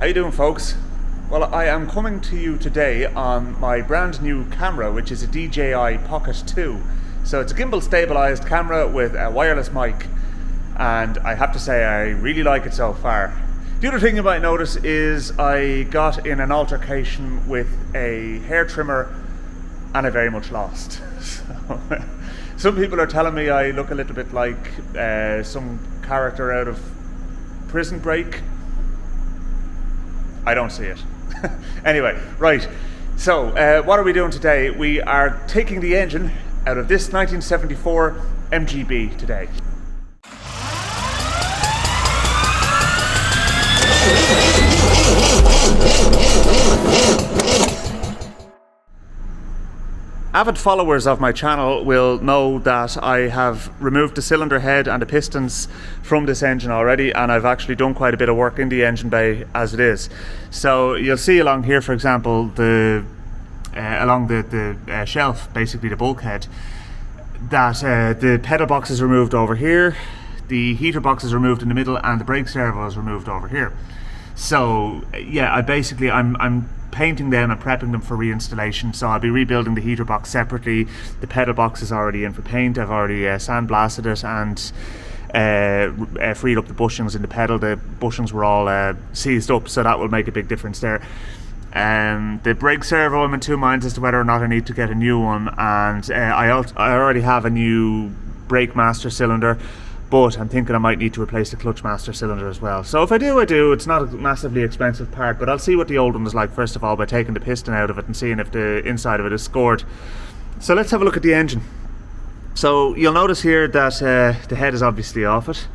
How you doing, folks? Well, I am coming to you today on my brand new camera, which is a DJI Pocket 2. So it's a gimbal stabilized camera with a wireless mic, and I have to say I really like it so far. The other thing you might notice is I got in an altercation with a hair trimmer and I very much lost. So, some people are telling me I look a little bit like some character out of Prison Break. I don't see it. Anyway, right. So, what are we doing today? We are taking the engine out of this 1974 MGB today. Avid followers of my channel will know that I have removed the cylinder head and the pistons from this engine already, and I've actually done quite a bit of work in the engine bay as it is. So you'll see along here, for example, along the shelf, basically the bulkhead, that the pedal box is removed over here, the heater box is removed in the middle, and the brake servo is removed over here. So yeah, I'm painting them and prepping them for reinstallation, so I'll be rebuilding the heater box separately. The pedal box is already in for paint. I've already sandblasted it and freed up the bushings in the pedal. The bushings were all seized up, so that will make a big difference there. The brake servo, I'm in two minds as to whether or not I need to get a new one, and I already have a new brake master cylinder, but I'm thinking I might need to replace the clutch master cylinder as well. So if I do, I do. It's not a massively expensive part, but I'll see what the old one is like first of all by taking the piston out of it and seeing if the inside of it is scored. So let's have a look at the engine. So you'll notice here that the head is obviously off it,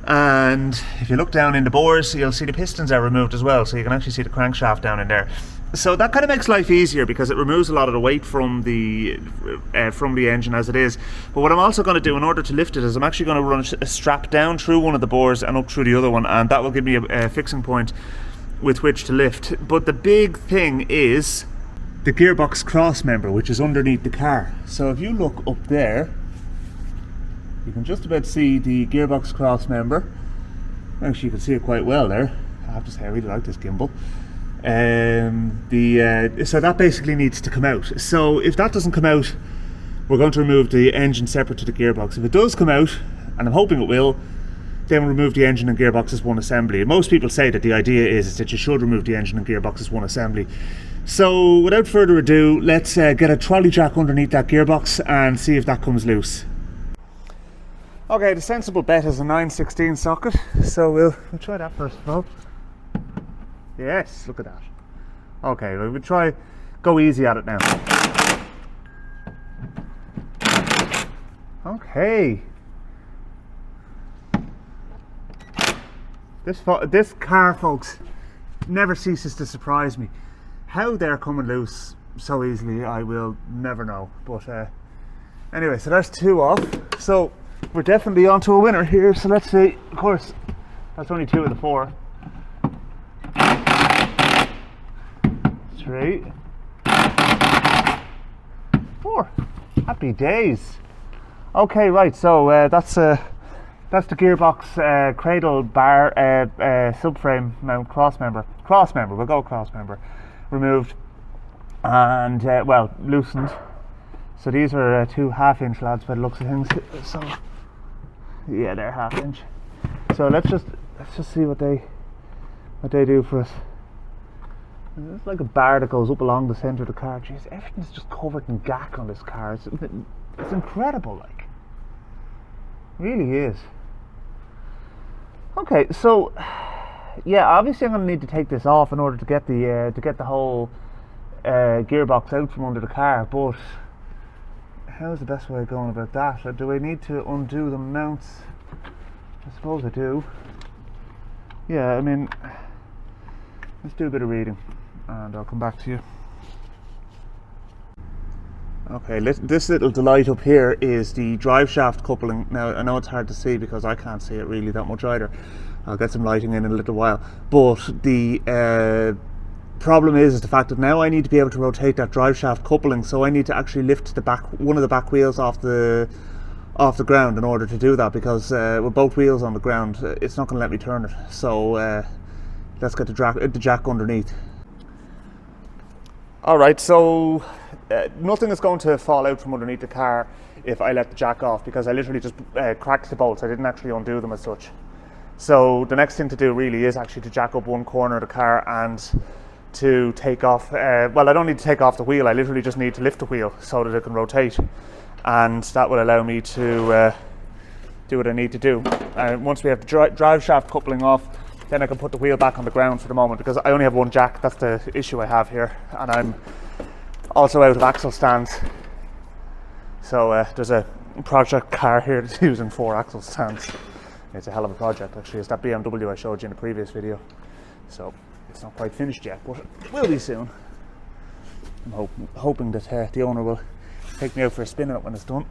and if you look down in the bores, you'll see the pistons are removed as well, so you can actually see the crankshaft down in there. So that kind of makes life easier because it removes a lot of the weight from the engine as it is. But what I'm also going to do in order to lift it is I'm actually going to run a strap down through one of the bores and up through the other one, and that will give me a fixing point with which to lift. But the big thing is the gearbox cross member, which is underneath the car. So if you look up there, you can just about see the gearbox cross member. Actually, you can see it quite well there. I have to say I really like this gimbal. So that basically needs to come out. So if that doesn't come out, we're going to remove the engine separate to the gearbox. If it does come out, and I'm hoping it will, then we'll remove the engine and gearbox as one assembly. And most people say that the idea is that you should remove the engine and gearbox as one assembly. So without further ado, let's get a trolley jack underneath that gearbox and see if that comes loose. Okay, the sensible bet is a 9/16 socket, so we'll try that first of all. Yes, look at that. Okay, we'll try go easy at it now. Okay. This car, folks, never ceases to surprise me. How they're coming loose so easily, I will never know. But anyway, so that's two off. So we're definitely onto a winner here. So let's see. Of course, that's only two of the four. 3, 4. Happy days. Okay, right. So that's the gearbox cradle bar subframe mount cross member. We'll go cross member. Removed and well, loosened. So these are 2 half-inch lads by the looks of things. So yeah, they're half-inch. So let's just see what they do for us. It's like a bar that goes up along the centre of the car. Jeez, everything's just covered in gack on this car. It's incredible, like. It really is. Okay, so yeah, obviously I'm going to need to take this off in order to get the whole gearbox out from under the car. But how's the best way of going about that? Or do I need to undo the mounts? I suppose I do. Yeah, I mean, let's do a bit of reading and I'll come back to you. Okay, this little delight up here is the driveshaft coupling. Now I know it's hard to see because I can't see it really that much either. I'll get some lighting in a little while. But the problem is the fact that now I need to be able to rotate that driveshaft coupling, so I need to actually lift one of the back wheels off the ground in order to do that, because with both wheels on the ground it's not going to let me turn it. So let's get the jack underneath. Alright, so nothing is going to fall out from underneath the car if I let the jack off, because I literally just cracked the bolts. I didn't actually undo them as such. So the next thing to do really is actually to jack up one corner of the car and to take off, well, I don't need to take off the wheel, I literally just need to lift the wheel so that it can rotate, and that will allow me to do what I need to do. Once we have the drive shaft coupling off, then I can put the wheel back on the ground for the moment, because I only have one jack. That's the issue I have here, and I'm also out of axle stands. So there's a project car here that's using 4 axle stands. It's a hell of a project actually. It's that BMW I showed you in the previous video. So it's not quite finished yet, but it will be soon. I'm hoping that the owner will take me out for a spin in it when it's done.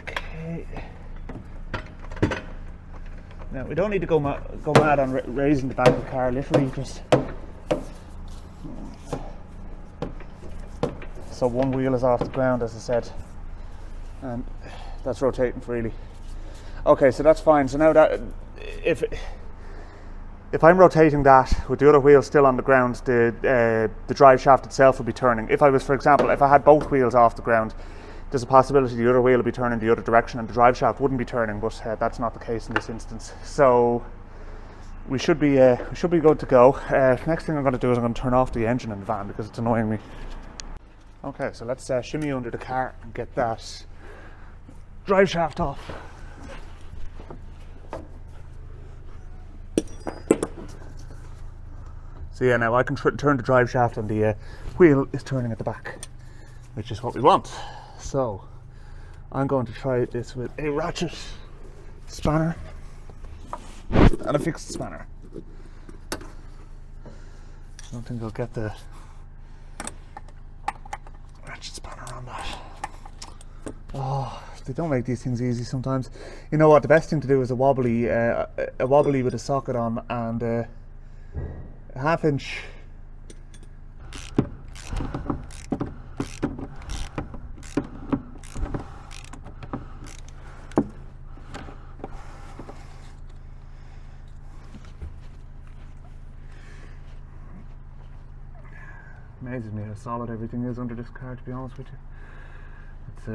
Okay. Now we don't need to go mad on raising the back of the car. Literally just so one wheel is off the ground, as I said, and that's rotating freely. Okay, so that's fine. So now that if I'm rotating that with the other wheel still on the ground, the drive shaft itself will be turning. If I was, for example, if I had both wheels off the ground, there's a possibility the other wheel will be turning the other direction and the drive shaft wouldn't be turning, but that's not the case in this instance. So we should be good to go. Next thing I'm going to do is I'm going to turn off the engine in the van because it's annoying me. Okay, so let's shimmy under the car and get that drive shaft off. So yeah, now I can turn the drive shaft and the wheel is turning at the back, which is what we want. So I'm going to try this with a ratchet spanner and a fixed spanner. I don't think I'll get the ratchet spanner on that. Oh, they don't make these things easy sometimes. You know what, the best thing to do is a wobbly with a socket on and a half-inch amazes me how solid everything is under this car, to be honest with you. It's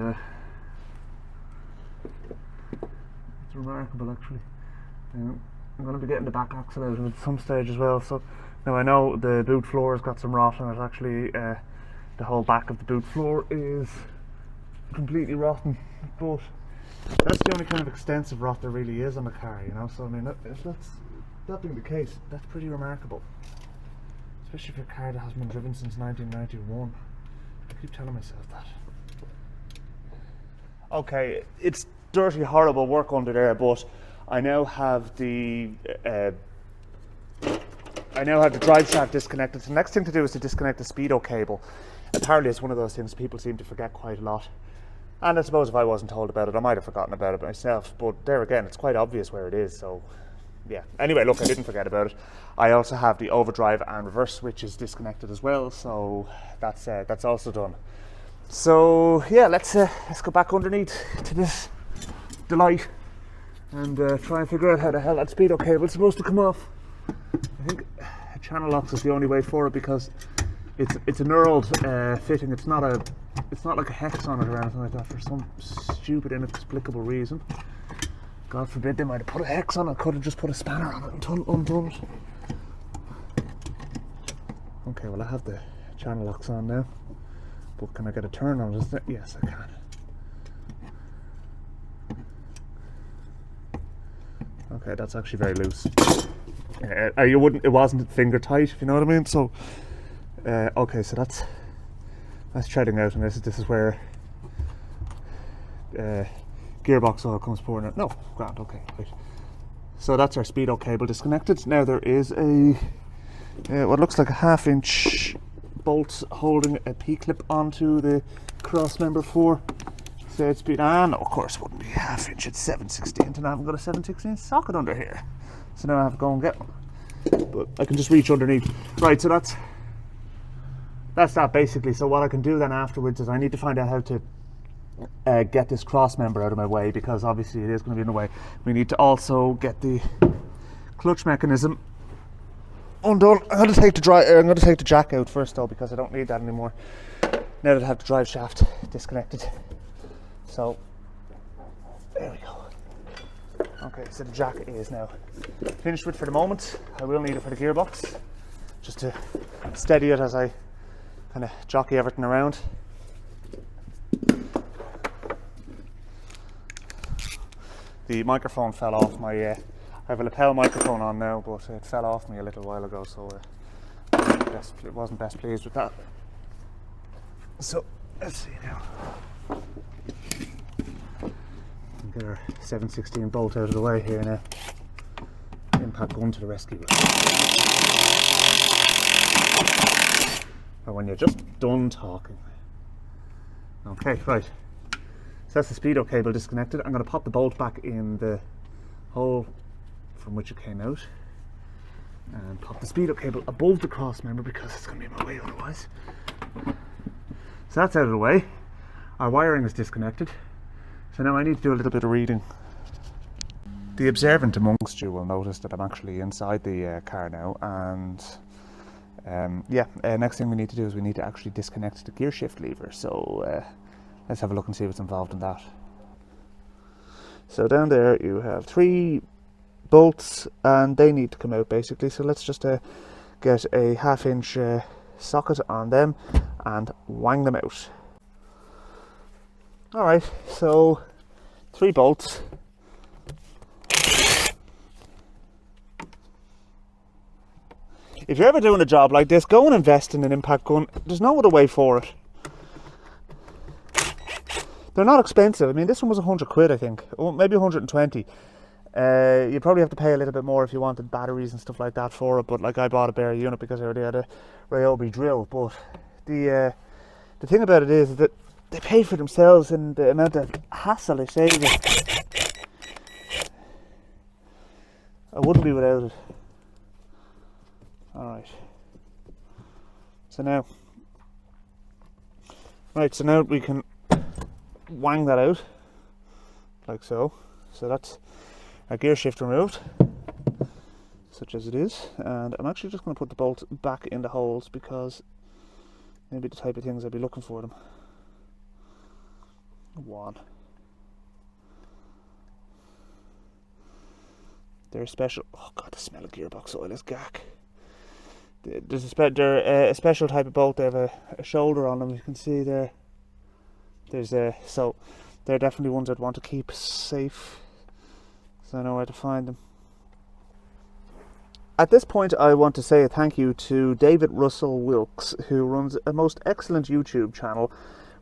remarkable actually. I'm going to be getting the back axle out of it at some stage as well. So now I know the boot floor has got some rot on it. Actually, the whole back of the boot floor is completely rotten, but that's the only kind of extensive rot there really is on the car, you know. So I mean, if that being the case, that's pretty remarkable. Especially for a car that hasn't been driven since 1991. I keep telling myself that. Okay, it's dirty, horrible work under there, but I now have the drive shaft disconnected. So the next thing to do is to disconnect the speedo cable. Apparently it's one of those things people seem to forget quite a lot. And I suppose if I wasn't told about it, I might have forgotten about it myself. But there again, it's quite obvious where it is, so yeah. Anyway, look, I didn't forget about it. I also have the overdrive and reverse switches disconnected as well, so that's also done. So yeah, let's go back underneath to this delight and try and figure out how the hell that speedo cable is supposed to come off. I think a channel locks is the only way for it, because it's a knurled fitting. It's not like a hex on it or anything like that for some stupid inexplicable reason. God forbid they might have put a hex on it. Could have just put a spanner on it and undone it. Okay, well I have the channel locks on now, but can I get a turn on it? Yes, I can. Okay, that's actually very loose. It wasn't finger tight, if you know what I mean. So, okay, so that's treading out, and this is where gearbox oil comes pouring out. No, grand. Okay, right. So that's our speedo cable disconnected. Now there is a what looks like a 1/2 inch bolt holding a P-clip onto the cross member for said speed. And no, of course it wouldn't be 1/2 inch, it's 7/16, and I haven't got a 7/16 socket under here. So now I have to go and get one. But I can just reach underneath. Right, so that's that's that basically. So what I can do then afterwards is I need to find out how to get this cross member out of my way, because obviously it is going to be in the way. We need to also get the clutch mechanism undone. I'm going to take the jack out first though, because I don't need that anymore now that I have the drive shaft disconnected. So there we go. Okay, so the jack is now finished with for the moment. I will need it for the gearbox, just to steady it as I kind of jockey everything around. The microphone fell off my, I have a lapel microphone on now, but it fell off me a little while ago, so I wasn't best pleased with that. So, let's see now. Get our 7/16 bolt out of the way here now. Impact gun to the rescue. Or when you're just done talking. Okay, right. So that's the speedo cable disconnected. I'm going to pop the bolt back in the hole from which it came out, and pop the speedo cable above the cross member, because it's going to be in my way otherwise. So that's out of the way. Our wiring is disconnected. So now I need to do a little bit of reading. The observant amongst you will notice that I'm actually inside the car now, and next thing we need to do is we need to actually disconnect the gear shift lever. So let's have a look and see what's involved in that. So down there you have 3 bolts, and they need to come out basically. So let's just get a 1/2 inch socket on them and wang them out. Alright, so 3 bolts. If you're ever doing a job like this, go and invest in an impact gun. There's no other way for it. They're not expensive. I mean, this one was 100 quid, I think. Oh, maybe 120. You'd probably have to pay a little bit more if you wanted batteries and stuff like that for it, but like I bought a bare unit because I already had a Ryobi drill. But the thing about it is that they pay for themselves in the amount of hassle they save it. I wouldn't be without it. Alright. So now we can wang that out like so. So that's our gear shift removed, such as it is, and I'm actually just going to put the bolts back in the holes, because maybe the type of things I'd be looking for them. 1. They're special. Oh god, the smell of gearbox oil is gack. There's a special type of bolt. They have a shoulder on them. You can see there. So they're definitely ones I'd want to keep safe, so I know where to find them. At this point, I want to say a thank you to David Russell Wilkes, who runs a most excellent YouTube channel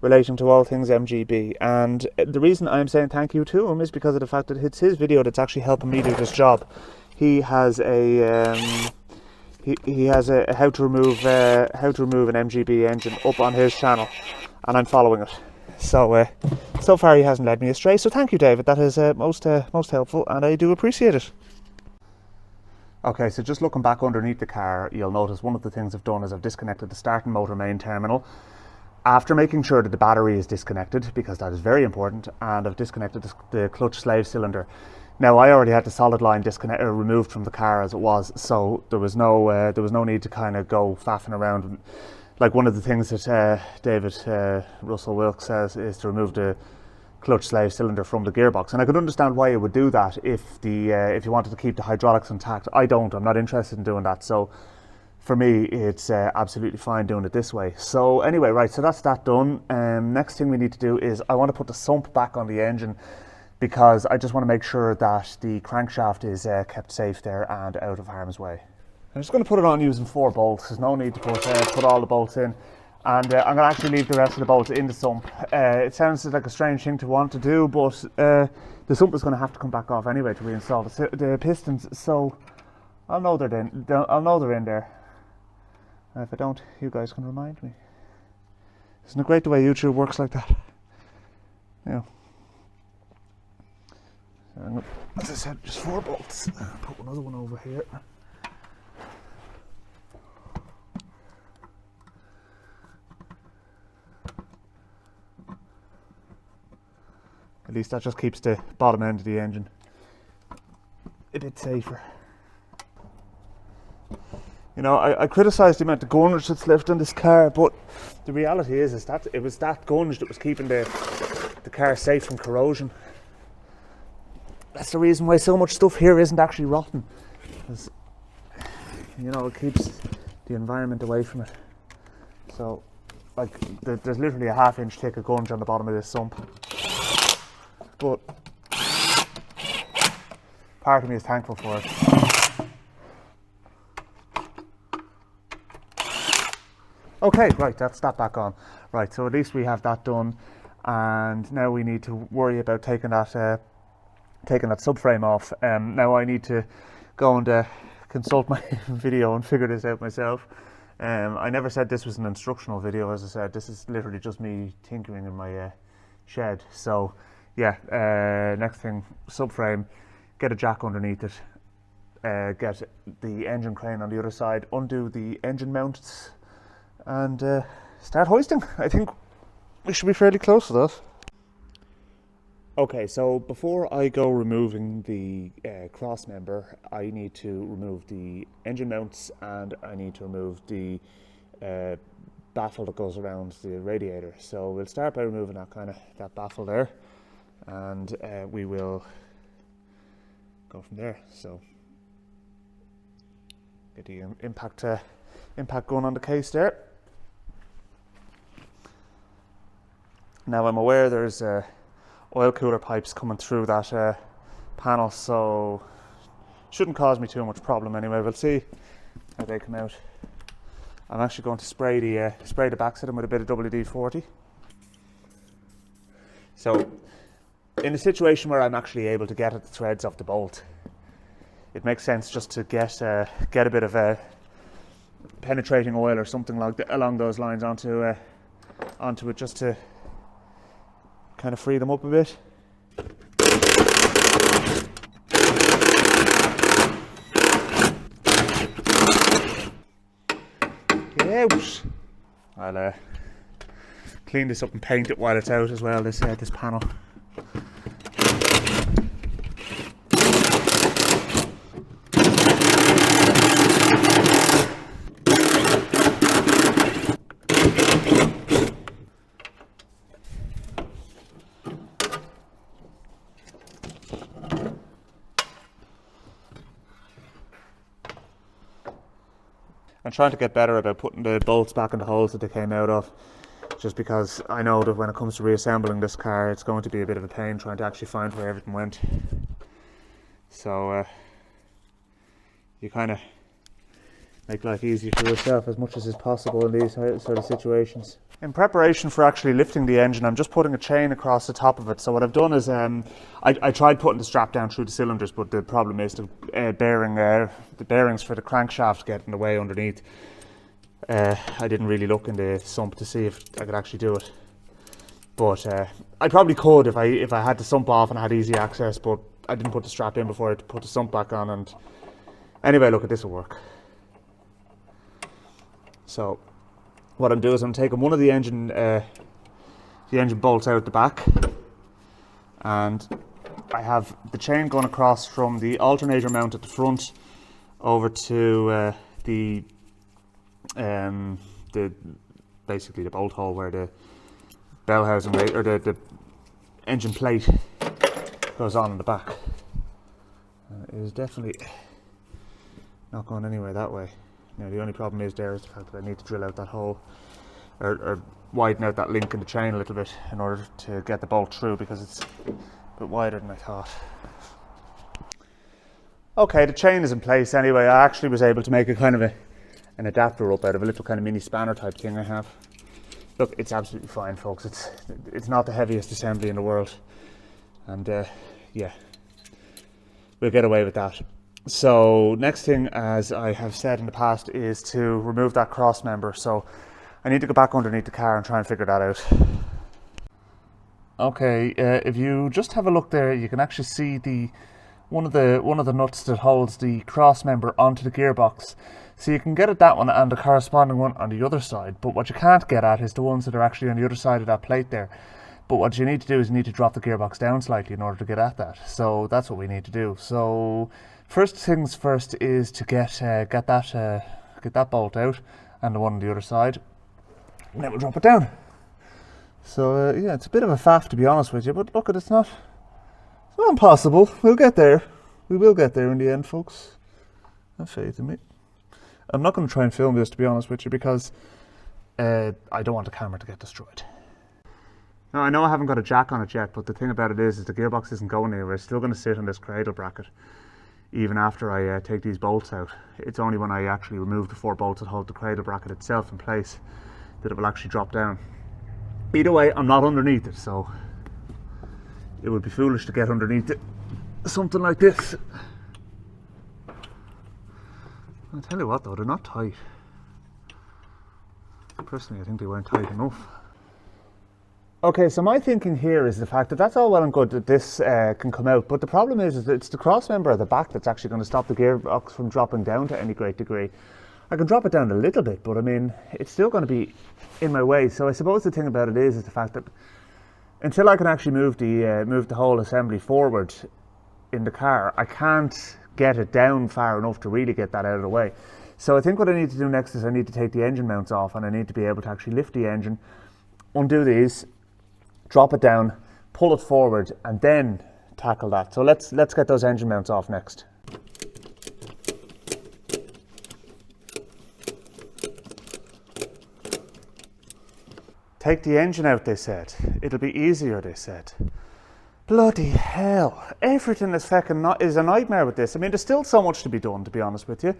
relating to all things MGB, and the reason I'm saying thank you to him is because of the fact that it's his video that's actually helping me do this job. He has a he has a how to remove an MGB engine up on his channel, and I'm following it. So so far he hasn't led me astray. So thank you, David. That is most helpful, and I do appreciate it. Okay, so just looking back underneath the car, you'll notice one of the things I've done is I've disconnected the starting motor main terminal, after making sure that the battery is disconnected, because that is very important, and I've disconnected the clutch slave cylinder. Now, I already had the solid line removed from the car as it was, so there was no need to kind of go faffing around. Like, one of the things that David Russell Wilkes says is to remove the clutch slave cylinder from the gearbox, and I could understand why it would do that if you wanted to keep the hydraulics intact. I'm not interested in doing that, so for me it's absolutely fine doing it this way. So anyway, right, so that's that done. Next thing we need to do is I want to put the sump back on the engine, because I just want to make sure that the crankshaft is kept safe there and out of harm's way. I'm just going to put it on using 4 bolts. There's no need to put all the bolts in, and I'm going to actually leave the rest of the bolts in the sump. It sounds like a strange thing to want to do, but the sump is going to have to come back off anyway to reinstall the pistons, so I'll know they're in. I'll know they're in there. And if I don't, you guys can remind me. Isn't it great the way YouTube works like that? Yeah. So, as I said, just 4 bolts. I'll put another one over here. At least that just keeps the bottom end of the engine a bit safer. You know, I criticised the amount of gunnage that's left in this car, but the reality is that it was that gunnage that was keeping the car safe from corrosion. That's the reason why so much stuff here isn't actually rotten, because, you know, it keeps the environment away from it. So, like, there's literally a half-inch thick of gunge on the bottom of this sump. But part of me is thankful for it. Okay, right, that's that back on. Right, so at least we have that done, and now we need to worry about taking that subframe off. Now I need to go and consult my video and figure this out myself. I never said this was an instructional video, as I said. This is literally just me tinkering in my shed. So yeah, next thing, subframe, get a jack underneath it, get the engine crane on the other side, undo the engine mounts, and start hoisting. I think we should be fairly close to that. Okay, so before I go removing the cross member, I need to remove the engine mounts, and I need to remove the baffle that goes around the radiator. So we'll start by removing that baffle there, and we will go from there. So get the impact gun on the case there. Now I'm aware there's oil cooler pipes coming through that panel, so shouldn't cause me too much problem anyway. We'll see how they come out. I'm actually going to spray the backs of them with a bit of WD-40. So in a situation where I'm actually able to get at the threads of the bolt, it makes sense just to get a bit of a penetrating oil or something along those lines onto it, just to kind of free them up a bit. Get out! I'll clean this up and paint it while it's out as well, this panel. I'm trying to get better about putting the bolts back in the holes that they came out of, just because I know that when it comes to reassembling this car, it's going to be a bit of a pain trying to actually find where everything went. So you kind of make life easy for yourself as much as is possible in these sort of situations. In preparation for actually lifting the engine, I'm just putting a chain across the top of it. So what I've done is I tried putting the strap down through the cylinders, but the problem is the bearings for the crankshaft get in the way underneath. I didn't really look in the sump to see if I could actually do it, but I probably could if I had the sump off and I had easy access, but I didn't put the strap in before I put the sump back on. And anyway, look, this will work. So what I'm doing is I'm taking one of the engine bolts out the back, and I have the chain going across from the alternator mount at the front over to basically the bolt hole where the bell housing or the engine plate goes on in the back. It is definitely not going anywhere that way. Now the only problem is the fact that I need to drill out that hole, or widen out that link in the chain a little bit in order to get the bolt through, because it's a bit wider than I thought. Okay, the chain is in place anyway. I actually was able to make a kind of an adapter up out of a little kind of mini spanner type thing I have. Look, it's absolutely fine, folks. It's not the heaviest assembly in the world, and yeah, we'll get away with that. So next thing, as I have said in the past, is to remove that cross member. So I need to go back underneath the car and try and figure that out. Okay, if you just have a look there, you can actually see one of the nuts that holds the cross member onto the gearbox. So you can get at that one and the corresponding one on the other side, but what you can't get at is the ones that are actually on the other side of that plate there. But what you need to do is you need to drop the gearbox down slightly in order to get at that. So that's what we need to do. So first things first is to get that bolt out and the one on the other side, and then we'll drop it down. So yeah, it's a bit of a faff to be honest with you, but look, it's not impossible. We'll get there. We will get there in the end, folks. Have faith in me. I'm not going to try and film this, to be honest with you, because I don't want the camera to get destroyed. Now, I know I haven't got a jack on it yet, but the thing about it is the gearbox isn't going anywhere. It's still going to sit on this cradle bracket, even after I take these bolts out. It's only when I actually remove the 4 bolts that hold the cradle bracket itself in place that it will actually drop down. Either way, I'm not underneath it, so it would be foolish to get underneath it. Something like this. I'll tell you what though, they're not tight. Personally, I think they weren't tight enough. Okay, so my thinking here is the fact that that's all well and good that this can come out, but the problem is that it's the cross member at the back that's actually going to stop the gearbox from dropping down to any great degree. I can drop it down a little bit, but I mean, it's still going to be in my way. So I suppose the thing about it is the fact that until I can actually move the whole assembly forward in the car, I can't get it down far enough to really get that out of the way. So I think what I need to do next is I need to take the engine mounts off, and I need to be able to actually lift the engine, undo these, drop it down, pull it forward, and then tackle that. So let's get those engine mounts off next. Take the engine out, they said. It'll be easier, they said. Bloody hell. Everything is a nightmare with this. I mean, there's still so much to be done, to be honest with you.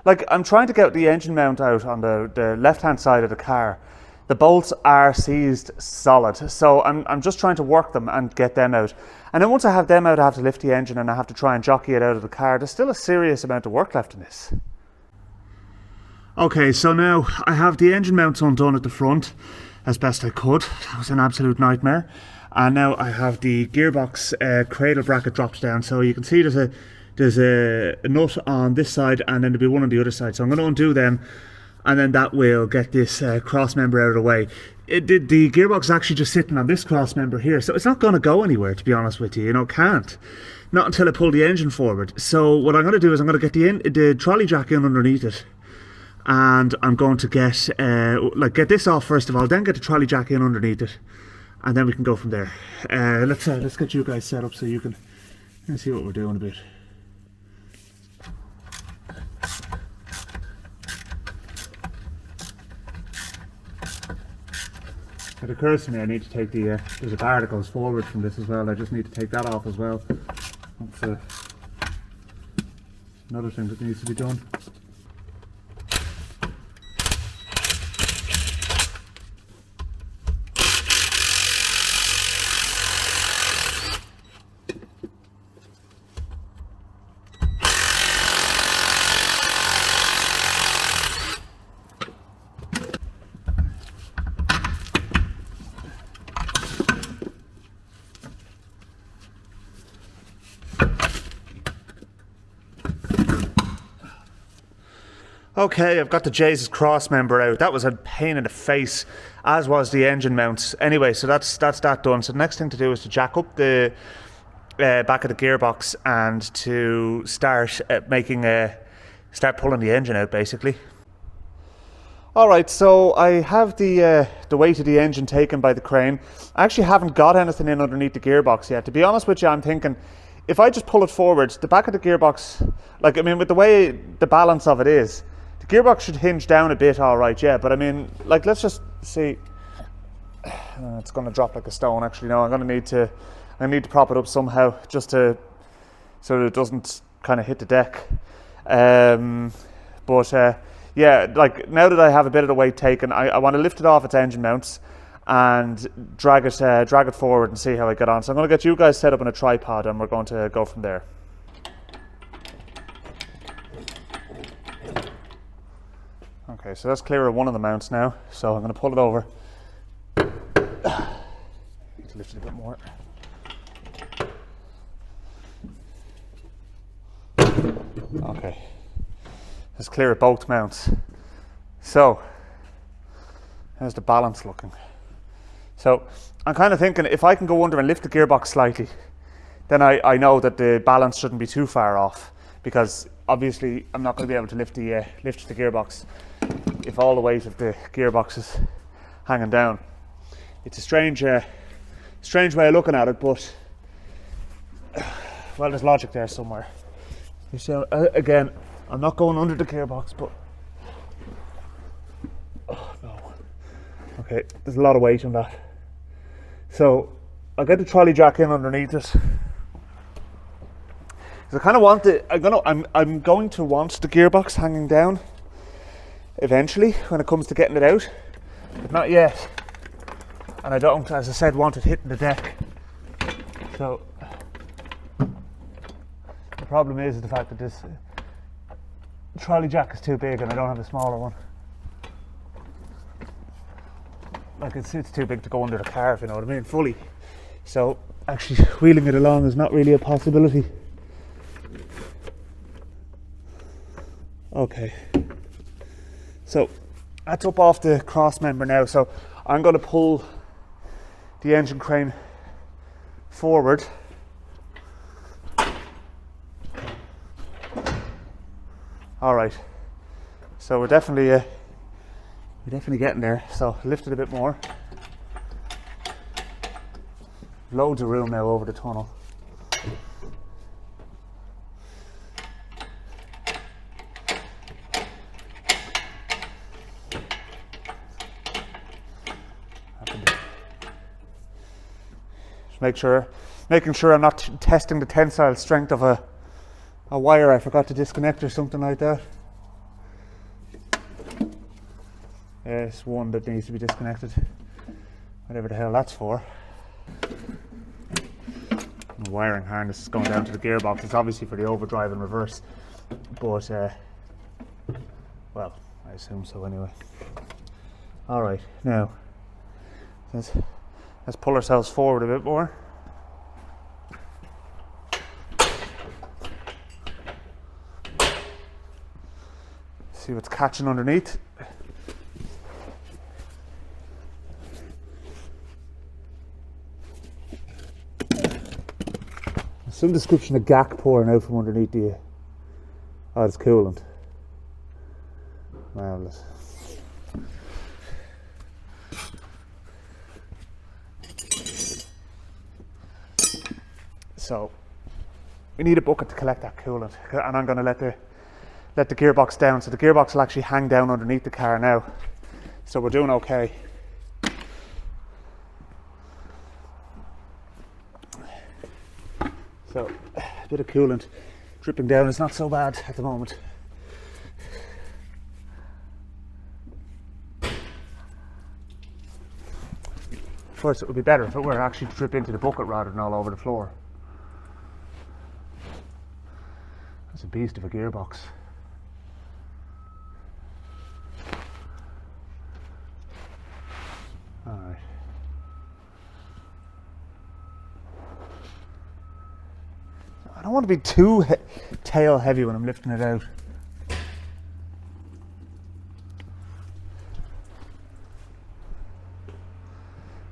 Like, I'm trying to get the engine mount out on the left-hand side of the car. The bolts are seized solid, so I'm just trying to work them and get them out. And then once I have them out, I have to lift the engine and I have to try and jockey it out of the car. There's still a serious amount of work left in this. Okay, so now I have the engine mounts undone at the front as best I could. That was an absolute nightmare. And now I have the gearbox cradle bracket dropped down, so you can see there's a nut on this side and then there'll be one on the other side. So I'm going to undo them, and then that will get this cross member out of the way. The gearbox is actually just sitting on this cross member here, so it's not going to go anywhere, to be honest with you. You know, can't. Not until I pull the engine forward. So what I'm going to do is I'm going to get the trolley jack in underneath it, and I'm going to get this off first of all, then get the trolley jack in underneath it, and then we can go from there. Let's get you guys set up so you can see what we're doing a bit. It occurs to me I need to take there's a bar that goes forward from this as well. I just need to take that off as well. That's another thing that needs to be done. Okay, I've got the Jesus cross member out. That was a pain in the face, as was the engine mounts. Anyway, so that's that done. So the next thing to do is to jack up the back of the gearbox and to start pulling the engine out, basically. Alright, so I have the weight of the engine taken by the crane. I actually haven't got anything in underneath the gearbox yet. To be honest with you, I'm thinking, if I just pull it forward, the back of the gearbox, with the way the balance of it is, the gearbox should hinge down a bit, alright, yeah, but I mean, let's just see. It's going to drop like a stone, actually. No, I need to prop it up somehow, just so that it doesn't kind of hit the deck. Yeah, now that I have a bit of the weight taken, I want to lift it off its engine mounts and drag it forward and see how I get on. So I'm going to get you guys set up on a tripod and we're going to go from there. Okay, so that's clear of one of the mounts now. So I'm going to pull it over. Need to lift it a bit more. Okay. Let's clear of both mounts. So, how's the balance looking? So I'm kind of thinking if I can go under and lift the gearbox slightly, then I know that the balance shouldn't be too far off, because obviously I'm not going to be able to lift the gearbox if all the weight of the gearbox is hanging down. It's a strange way of looking at it, but well, there's logic there somewhere. You see, again, I'm not going under the gearbox, but oh no. Okay, there's a lot of weight on that. So I'll get the trolley jack in underneath it. I kind of want I'm going to want the gearbox hanging down eventually when it comes to getting it out, but not yet. And I don't, as I said, want it hitting the deck. So the problem is the fact that this trolley jack is too big and I don't have a smaller one. Like it's too big to go under the car, if you know what I mean, fully. So actually wheeling it along is not really a possibility. Okay, so that's up off the cross member now, so I'm going to pull the engine crane forward. Alright, so we're definitely getting there, so lift it a bit more. Loads of room now over the tunnel. Making sure I'm not testing the tensile strength of a wire I forgot to disconnect or something like that. There's one that needs to be disconnected, whatever the hell that's for. The wiring harness is going down to the gearbox. It's obviously for the overdrive and reverse, but well, I assume so anyway. Alright, now let's pull ourselves forward a bit more. See what's catching underneath. Some description of gack pouring out from underneath the... Oh, it's coolant. Marvellous. So we need a bucket to collect that coolant, and I'm going to let the gearbox down, so the gearbox will actually hang down underneath the car now, so we're doing okay. So a bit of coolant dripping down is not so bad at the moment. Of course, it would be better if it were actually to drip into the bucket rather than all over the floor. That's a beast of a gearbox. Alright. I don't want to be too tail heavy when I'm lifting it out.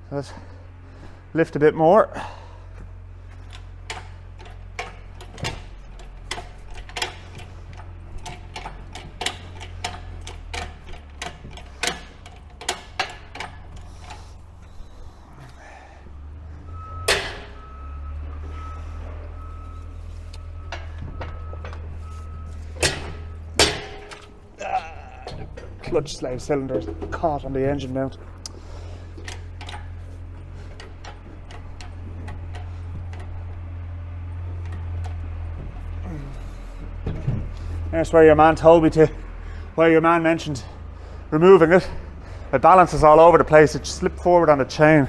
So let's lift a bit more. Clutch slave cylinders caught on the engine mount. There's where your man told me to, where your man mentioned removing it. My balance is all over the place, it just slipped forward on the chain.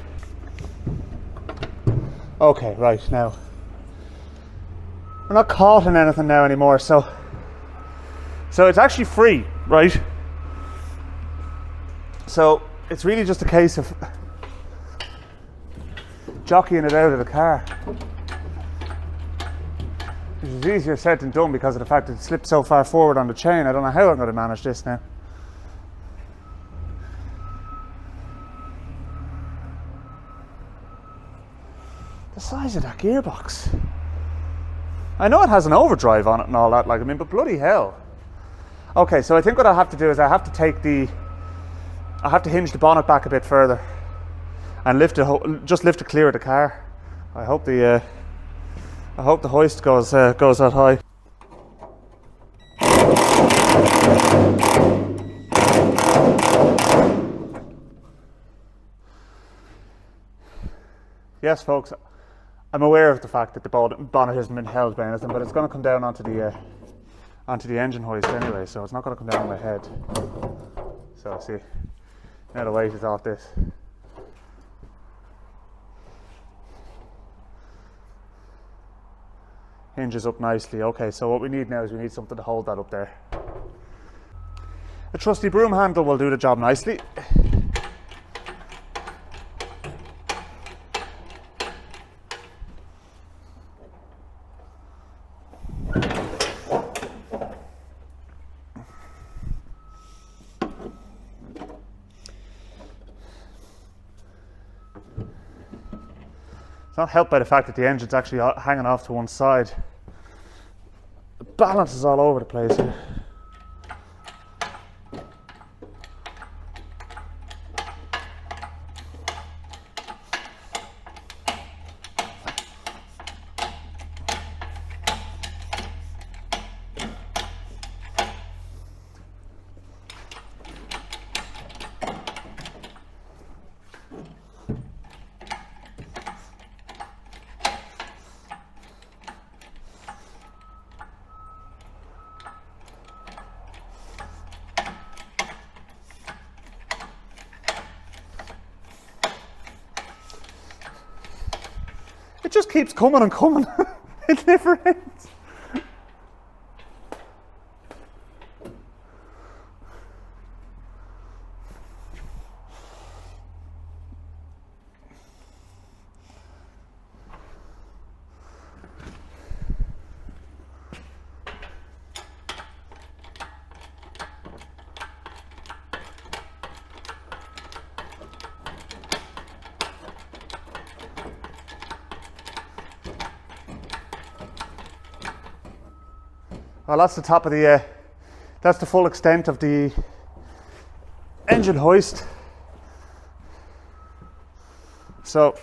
Okay, right, now. We're not caught in anything now anymore, so it's actually free, right? So it's really just a case of jockeying it out of the car, which is easier said than done because of the fact that it slipped so far forward on the chain. I don't know how I'm going to manage this now. The size of that gearbox. I know it has an overdrive on it and all that, like, I mean, but bloody hell. Okay, so I think what I have to do is I have to hinge the bonnet back a bit further and just lift it clear of the car. I hope the hoist goes that high. Yes, folks, I'm aware of the fact that the bonnet hasn't been held by anything, but it's going to come down onto the engine hoist anyway, so it's not going to come down on my head. So see, now the weight is off this. Hinges up nicely. Okay, so what we need now is we need something to hold that up there. A trusty broom handle will do the job nicely. It's not helped by the fact that the engine's actually hanging off to one side. The balance is all over the place here. It just keeps coming and coming. It never ends. Well, that's the top of the, that's the full extent of the engine hoist. So,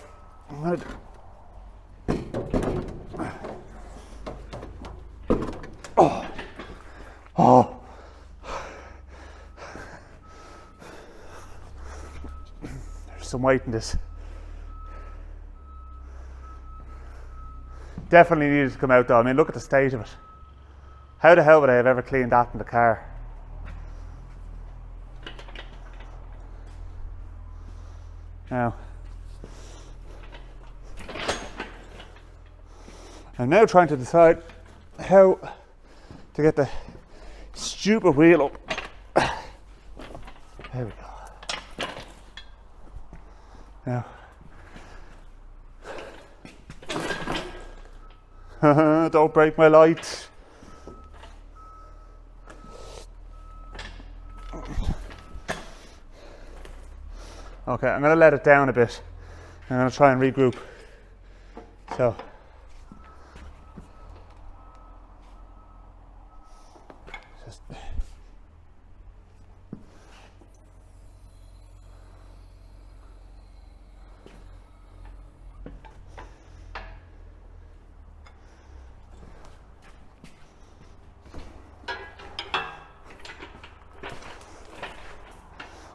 oh, there's some weight in this. Definitely needed to come out though. I mean, look at the state of it. How the hell would I have ever cleaned that in the car? Now, I'm now trying to decide how to get the stupid wheel up. There we go. Now, don't break my light. Okay, I'm going to let it down a bit. I'm going to try and regroup. So, just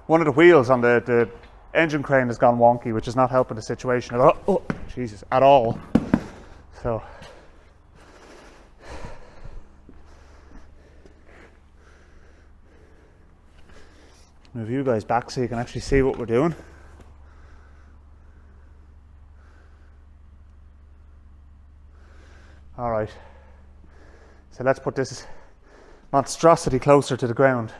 one of the wheels on the engine crane has gone wonky, which is not helping the situation at all. Oh, Jesus, at all. So, move you guys back so you can actually see what we're doing. All right. So let's put this monstrosity closer to the ground.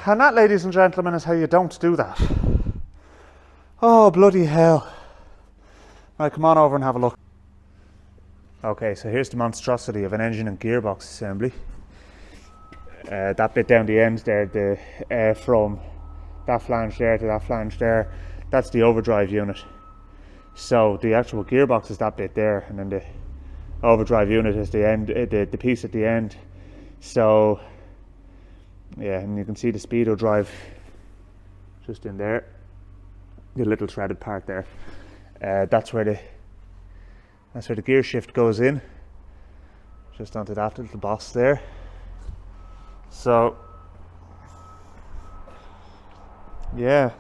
and that, ladies and gentlemen, is how you don't do that. Oh, bloody hell. Right, come on over and have a look. Okay, so here's the monstrosity of an engine and gearbox assembly. That bit down the end there, from that flange there to that flange there, that's the overdrive unit. So the actual gearbox is that bit there, and then the overdrive unit is the end, the piece at the end. So yeah, and you can see the speedo drive just in there, the little threaded part there. That's where the gear shift goes in, just onto that little boss there. So yeah,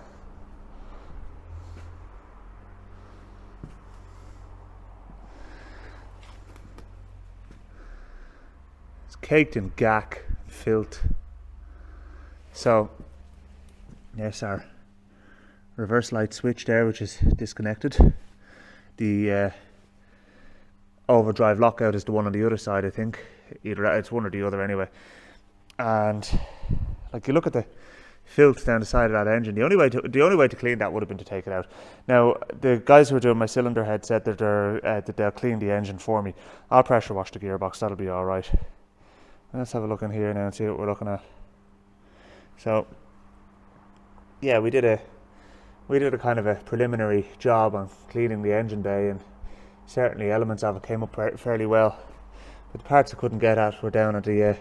it's caked in gack, filth. So there's our reverse light switch there, which is disconnected. The overdrive lockout is the one on the other side, I think. Either it's one or the other anyway. And like, you look at the filth down the side of that engine. The only way to clean that would have been to take it out. Now the guys who are doing my cylinder head said that they'll clean the engine for me. I'll pressure wash the gearbox. That'll be all right. Let's have a look in here now and see what we're looking at. So yeah, we did a kind of a preliminary job on cleaning the engine bay, and certainly elements of it came up fairly well. But the parts I couldn't get at were down at the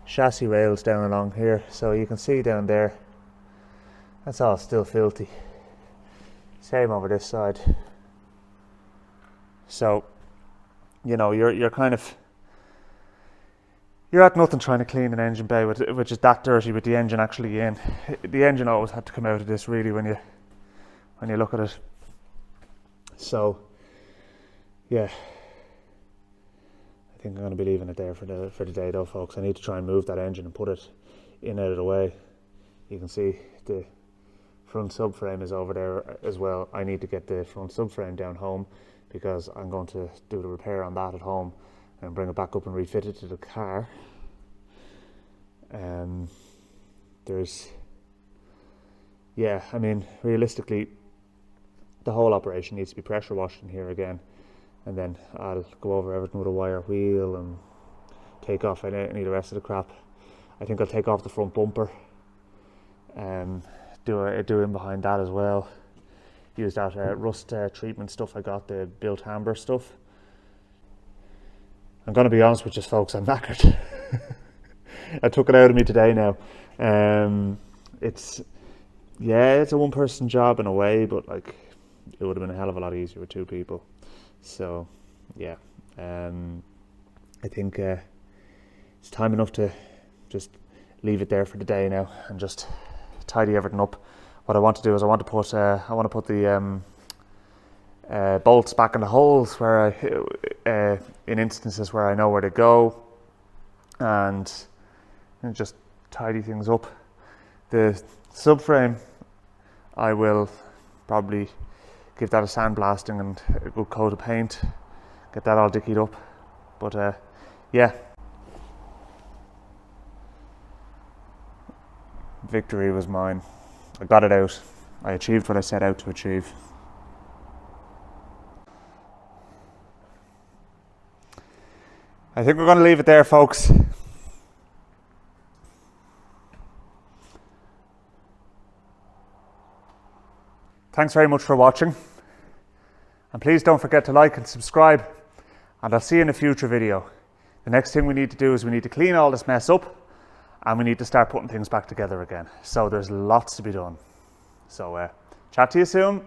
chassis rails down along here. So you can see down there, that's all still filthy. Same over this side. So, you know, you're kind of, you're at nothing trying to clean an engine bay which is that dirty with the engine actually in. The engine always had to come out of this really when you look at it. So yeah, I think I'm going to be leaving it there for the day though, folks. I need to try and move that engine and put it in out of the way. You can see the front subframe is over there as well. I need to get the front subframe down home because I'm going to do the repair on that at home and bring it back up and refit it to the car. Yeah, I mean, realistically, the whole operation needs to be pressure washed in here again, and then I'll go over everything with a wire wheel and take off any of the rest of the crap. I think I'll take off the front bumper and do in behind that as well. Use that rust treatment stuff I got, the built amber stuff. I'm going to be honest with you folks, I'm knackered. I took it out of me today now. It's a one-person job in a way, but like, it would have been a hell of a lot easier with two people. So yeah, I think it's time enough to just leave it there for the day now and just tidy everything up. What I want to do is I want to put the bolts back in the holes where in instances where I know where to go, and just tidy things up. The subframe, I will probably give that a sandblasting and a good coat of paint, get that all dickied up. But yeah, victory was mine. I got it out. I achieved what I set out to achieve. I think we're going to leave it there, folks. Thanks very much for watching. And please don't forget to like and subscribe. And I'll see you in a future video. The next thing we need to do is we need to clean all this mess up, and we need to start putting things back together again. So there's lots to be done. So chat to you soon.